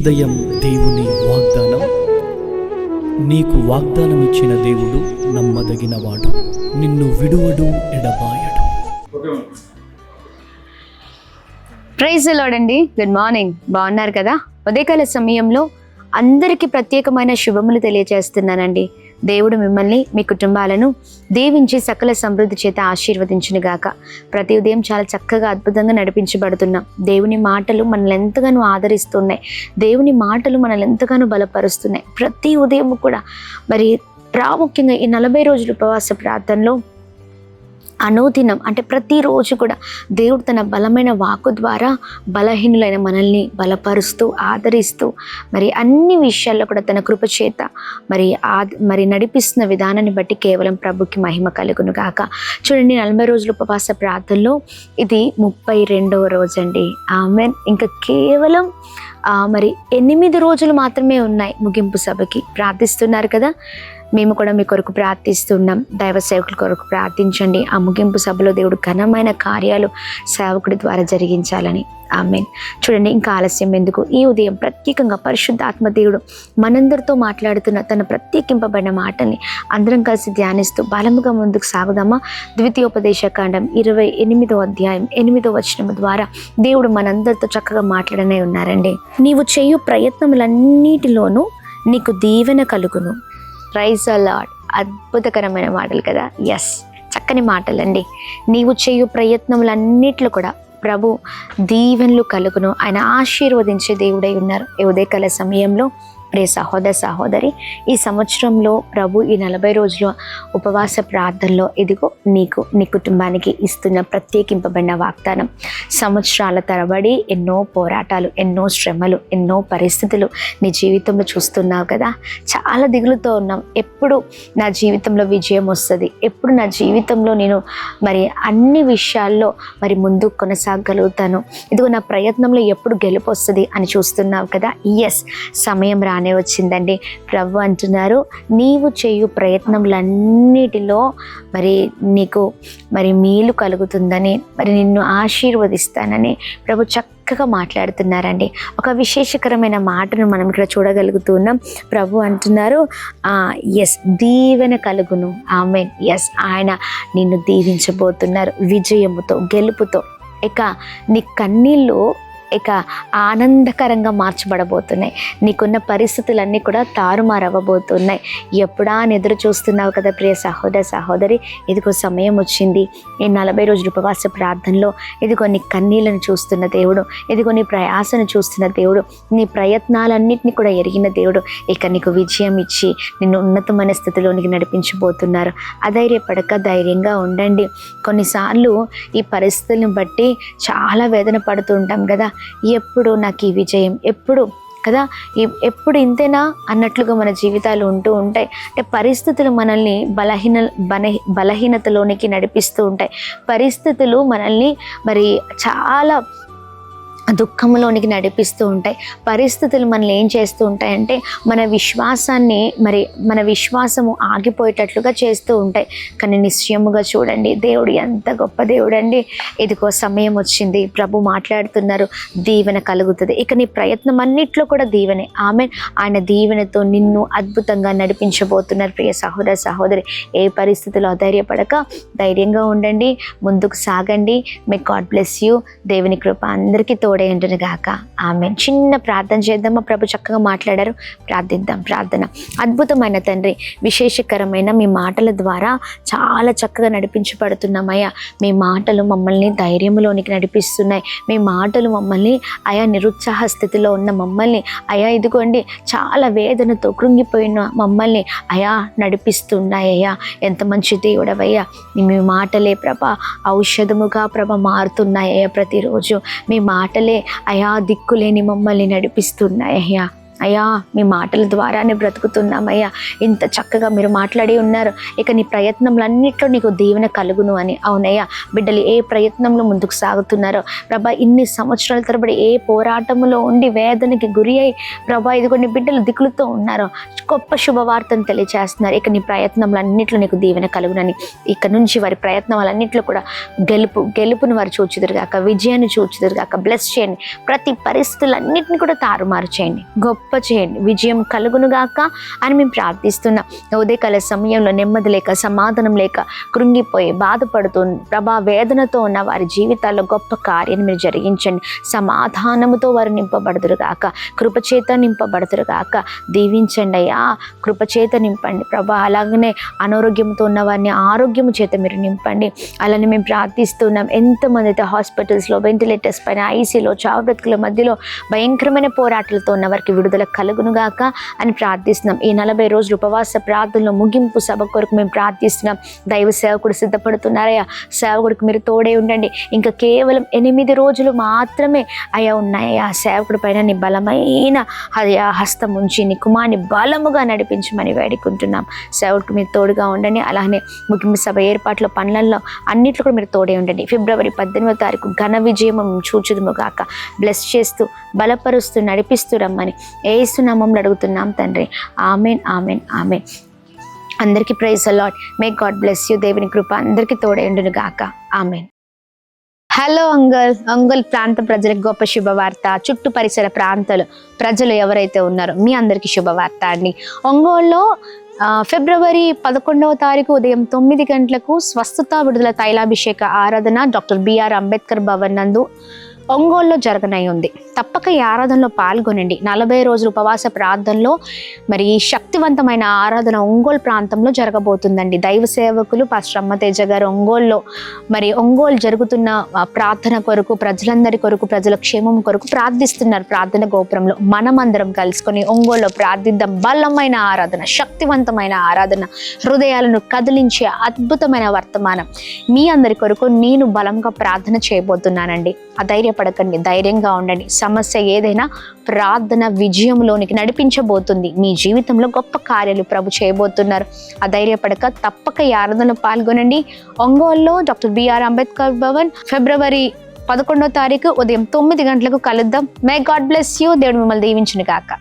ఉదయం దేవుని వాగ్దానం. నీకు వాగ్దానం ఇచ్చిన దేవుడు నమ్మదగినవాడు, నిన్ను విడువడు, ఎడబాయడు. ప్రైజ్ ది లార్డ్ అండి. Good morning. బాగున్నారు కదా? ఉదయకాల సమయంలో అందరికీ ప్రత్యేకమైన శుభములు తెలియజేస్తున్నానండి. దేవుడు మిమ్మల్ని, మీ కుటుంబాలను దీవించి సకల సమృద్ధి చేత ఆశీర్వదించునుగాక. ప్రతి ఉదయం చాలా చక్కగా అద్భుతంగా నడిపించబడుతున్నాం. దేవుని మాటలు మనల్ని ఎంతగానో ఆదరిస్తున్నాయి. దేవుని మాటలు మనల్ని ఎంతగానో బలపరుస్తున్నాయి. ప్రతి ఉదయం కూడా మరి ప్రాముఖ్యంగా ఈ 40 రోజుల ఉపవాస ప్రార్థనలో అనుదినం అంటే ప్రతిరోజు కూడా దేవుడు తన బలమైన వాక్కు ద్వారా బలహీనులైన మనల్ని బలపరుస్తూ ఆదరిస్తూ మరి అన్ని విషయాల్లో కూడా తన కృప చేత మరి నడిపిస్తున్న విధానాన్ని బట్టి కేవలం ప్రభుకి మహిమ కలుగును గాక. చూడండి, 40 రోజుల ఉపవాస ప్రార్థనలో ఇది 32వ రోజు అండి. ఆమెన్. ఇంకా కేవలం మరి 8 రోజులు మాత్రమే ఉన్నాయి ముగింపు సభకి. ప్రార్థిస్తున్నారు కదా, మేము కూడా మీ కొరకు ప్రార్థిస్తున్నాం. దైవ సేవకుల కొరకు ప్రార్థించండి. ఆ ముగింపు సభలో దేవుడు ఘనమైన కార్యాలు సేవకుడి ద్వారా జరిగించాలని. ఆమేన్. చూడండి, ఇంకా ఆలస్యం ఎందుకు, ఈ ఉదయం ప్రత్యేకంగా పరిశుద్ధాత్మ దేవుడు మనందరితో మాట్లాడుతున్న తన ప్రత్యేకింపబడిన మాటల్ని అందరం కలిసి ధ్యానిస్తూ బలముగా ముందుకు సాగుదామా? ద్వితీయోపదేశకాండం 28వ అధ్యాయం 8వ వచనం ద్వారా దేవుడు మనందరితో చక్కగా మాట్లాడనే ఉన్నారండి. నీవు చేయు ప్రయత్నములన్నిటిలోనూ నీకు దీవెన కలుగును. Praise the lord. అద్భుతకరమైన మాటలు కదా. ఎస్, చక్కని మాటలండి. నీవు చేయు ప్రయత్నములన్నిట్లో కూడా ప్రభు దీవెనలు కలుగును. ఆయన ఆశీర్వదించే దేవుడై ఉన్నారు. ఈ ఉదయకాల సమయంలో ప్రియ సహోదరి, ఈ సంవత్సరంలో ప్రభు ఈ 40 రోజుల ఉపవాస ప్రార్థనలో ఇదిగో నీకు, నీ కుటుంబానికి ఇస్తున్న ప్రత్యేకింపబడిన వాగ్దానం. సంవత్సరాల తరబడి ఎన్నో పోరాటాలు, ఎన్నో శ్రమలు, ఎన్నో పరిస్థితులు నీ జీవితంలో చూస్తున్నావు కదా. చాలా దిగులుతో ఉన్నాం. ఎప్పుడు నా జీవితంలో విజయం వస్తుంది, ఎప్పుడు నా జీవితంలో నేను మరి అన్ని విషయాల్లో మరి ముందుకు కొనసాగలుగుతాను, ఇదిగో నా ప్రయత్నంలో ఎప్పుడు గెలుపు వస్తుంది అని చూస్తున్నావు కదా. ఎస్, సమయం వచ్చిందండి. ప్రభు అంటున్నారు, నీవు చేయు ప్రయత్నములన్నిటిలో మరి నీకు మరి మేలు కలుగుతుందని, మరి నిన్ను ఆశీర్వదిస్తానని ప్రభు చక్కగా మాట్లాడుతున్నారండి. ఒక విశేషకరమైన మాటను మనం ఇక్కడ చూడగలుగుతున్నాం. ప్రభు అంటున్నారు, ఎస్, దీవెన కలుగును. ఆమేన్. ఎస్, ఆయన నిన్ను దీవించబోతున్నారు విజయముతో, గెలుపుతో. ఇక నీ కన్నీళ్ళు ఇక ఆనందకరంగా మార్చబడబోతున్నాయి. నీకున్న పరిస్థితులన్నీ కూడా తారుమారవ్వబోతున్నాయి. ఎప్పుడా అని ఎదురు చూస్తున్నావు కదా ప్రియ సహోదరి, ఇదిగో సమయం వచ్చింది. ఈ 40 రోజుల ఉపవాస ప్రార్థనలో ఇదిగో నీ కన్నీళ్లను చూస్తున్న దేవుడు, ఇదిగో నీ ప్రయాసను చూస్తున్న దేవుడు, నీ ప్రయత్నాలన్నింటినీ కూడా ఎరిగిన దేవుడు ఇక నీకు విజయం ఇచ్చి నిన్ను ఉన్నతమైన స్థితిలోనికి నడిపించబోతున్నారు. అధైర్యపడక ధైర్యంగా ఉండండి. కొన్నిసార్లు ఈ పరిస్థితులను బట్టి చాలా వేదన పడుతూ ఉంటాం కదా. ఎప్పుడు నాకు ఈ విజయం, ఎప్పుడు కదా, ఎప్పుడు ఇంతేనా అన్నట్లుగా మన జీవితాలు ఉంటూ ఉంటాయి. అంటే పరిస్థితులు మనల్ని బలహీనతలోనికి నడిపిస్తూ ఉంటాయి. పరిస్థితులు మనల్ని మరి చాలా దుఃఖంలోనికి నడిపిస్తూ ఉంటాయి. పరిస్థితులు మనల్ని ఏం చేస్తూ ఉంటాయంటే మన విశ్వాసము ఆగిపోయేటట్లుగా చేస్తూ ఉంటాయి. కానీ నిశ్చయముగా చూడండి, దేవుడు ఎంత గొప్ప దేవుడు అండి. ఇదిగో సమయం వచ్చింది. ప్రభు మాట్లాడుతున్నారు, దీవెన కలుగుతుంది. ఇక నీ ప్రయత్నం అన్నిట్లో కూడా దీవెనే. ఆయన దీవెనతో నిన్ను అద్భుతంగా నడిపించబోతున్నారు. ప్రియ సహోదరి, ఏ పరిస్థితుల్లో అధైర్యపడక ధైర్యంగా ఉండండి, ముందుకు సాగండి. మే గాడ్ బ్లెస్ యూ. దేవుని కృప అందరికీ తోడే ఉండును గాక. ఆమేన్. చిన్న ప్రార్థన చేద్దామా? ప్రభు చక్కగా మాట్లాడారు. ప్రార్థిద్దాం. ప్రార్థన. అద్భుతమైన తండ్రి, విశేషకరమైన మీ మాటల ద్వారా చాలా చక్కగా నడిపించబడుతున్నామయ్యా. మీ మాటలు మమ్మల్ని ధైర్యంలోనికి నడిపిస్తున్నాయి. మీ మాటలు మమ్మల్ని నిరుత్సాహ స్థితిలో ఉన్న మమ్మల్ని ఇదిగోండి చాలా వేదనతో కృంగిపోయిన మమ్మల్ని నడిపిస్తున్నాయ్యా. ఎంత మంచి దేవుడవయ్యా. మీ మాటలే ఔషధముగా మారుతున్నాయ్యా. ప్రతిరోజు మీ మాటలే దిక్కులేని మమ్మల్ని నడిపిస్తున్నాయ్యా. అయ్యా మీ మాటల ద్వారానే బ్రతుకుతున్నామయ్యా, ఇంత చక్కగా మీరు మాట్లాడి ఉన్నారు, ఇక నీ ప్రయత్నములన్నిట్లో నీకు దీవెన కలుగును అని. అవునయ్యా, బిడ్డలు ఏ ప్రయత్నంలో ముందుకు సాగుతున్నారో ప్రభా, ఇన్ని సంవత్సరాల తరబడి ఏ పోరాటంలో ఉండి వేదనకి గురి అయి ప్రభా ఇదిగో నీ బిడ్డలు దిగులుతో ఉన్నారో గొప్ప శుభవార్తను తెలియజేస్తున్నారు. ఇక నీ ప్రయత్నములన్నిట్లో నీకు దీవెన కలుగునని, ఇక నుంచి వారి ప్రయత్నాలన్నింటిలో కూడా గెలుపును వారు చూచుదురుగాక, విజయాన్ని చూచుదురుగాక. బ్లెస్ చేయండి, ప్రతి పరిస్థితులన్నింటినీ కూడా తారుమారు చేయండి, గొప్ప చేయండి, విజయం కలుగునుగాక అని మేము ప్రార్థిస్తున్నాం. ఉదయకాల సమయంలో నెమ్మది లేక, సమాధానం లేక, కృంగిపోయి బాధపడుతూ ప్రభా వేదనతో ఉన్న వారి జీవితాల్లో గొప్ప కార్యాన్ని మీరు జరిగించండి. సమాధానముతో వారు నింపబడుదురుగాక, కృపచేత నింపబడుదురుగాక. దీవించండి అయ్యా, కృపచేత నింపండి ప్రభా. అలాగనే అనారోగ్యంతో ఉన్న వారిని ఆరోగ్యము చేత మీరు నింపండి. అలానే మేము ప్రార్థిస్తున్నాం, ఎంతమంది అయితే హాస్పిటల్స్లో, వెంటిలేటర్స్ పైన, ఐసీలో, చావు బ్రతుకుల మధ్యలో భయంకరమైన పోరాటాలతో ఉన్న వారికి విడుదల కలుగునుగాక అని ప్రార్థిస్తున్నాం. ఈ 40 రోజులు ఉపవాస ప్రార్థనలో ముగింపు సభ కొరకు మేము ప్రార్థిస్తున్నాం. దైవ సేవకుడు సిద్ధపడుతున్నారయ్యా, సేవకుడికి మీరు తోడే ఉండండి. ఇంకా కేవలం 8 రోజులు మాత్రమే అయ్యా ఉన్నాయా. సేవకుడి పైన నీ బలమైన అయ్యా హస్తం ఉంచి నీ కుమార్ని బలముగా నడిపించమని వేడుకుంటున్నాం. సేవకుడికి మీరు తోడుగా ఉండండి. అలానే ముగింపు సభ ఏర్పాట్ల పనులలో అన్నిట్లో కూడా మీరు తోడే ఉండండి. ఫిబ్రవరి 18వ తారీఖు ఘన విజయం చూచుదుముగాక. బ్లెస్ చేస్తూ బలపరుస్తూ నడిపిస్తూ రమ్మని యేసు నామములో అడుగుతున్నాం తండ్రి. Amen, amen, amen. అందరికీ praise the Lord. May God bless you. దేవుని కృప అందరికీ తోడైండును గాక. ఆమెన్. హలో ఒంగోల్ ప్రాంత ప్రజలకు గొప్ప శుభవార్త. చుట్టూ పరిసర ప్రాంతాలు ప్రజలు ఎవరైతే ఉన్నారో మీ అందరికీ శుభవార్త అండి. ఒంగోలులో ఫిబ్రవరి 11వ తారీఖు ఉదయం 9 గంటలకు స్వస్థత విడుదల తైలాభిషేక ఆరాధన డాక్టర్ బిఆర్ అంబేద్కర్ భవన్ నందు ఒంగోలులో జరగనై ఉంది. తప్పక ఈ ఆరాధనలో పాల్గొనండి. 40 రోజుల ఉపవాస ప్రార్థనలో మరి శక్తివంతమైన ఆరాధన ఒంగోలు ప్రాంతంలో జరగబోతుందండి. దైవ సేవకులు పాస్టర్ అమ్మతేజ గారు ఒంగోలు జరుగుతున్న ప్రార్థన కొరకు, ప్రజలందరి కొరకు, ప్రజల క్షేమం కొరకు ప్రార్థిస్తున్నారు. ప్రార్థన గోపురంలో మనమందరం కలుసుకొని ఒంగోలులో ప్రార్థిద్దాం. బలమైన ఆరాధన, శక్తివంతమైన ఆరాధన, హృదయాలను కదిలించే అద్భుతమైన వర్తమానం మీ అందరి కొరకు నేను బలంగా ప్రార్థన చేయబోతున్నానండి. అధైర్యపడకండి, ధైర్యంగా ఉండండి. సమస్య ఏదైనా ప్రార్థన విజయంలోనికి నడిపించబోతుంది. మీ జీవితంలో గొప్ప కార్యాలు ప్రభు చేయబోతున్నారు. అధైర్యపడక తప్పక ఈ ఆరాధనలో పాల్గొనండి. ఒంగోలులో డాక్టర్ బిఆర్ అంబేద్కర్ భవన్ ఫిబ్రవరి 11వ తారీఖు ఉదయం 9 గంటలకు కలుద్దాం. మే గాడ్ బ్లెస్ యూ. దేవుడు మిమ్మల్ని దీవించును గాక.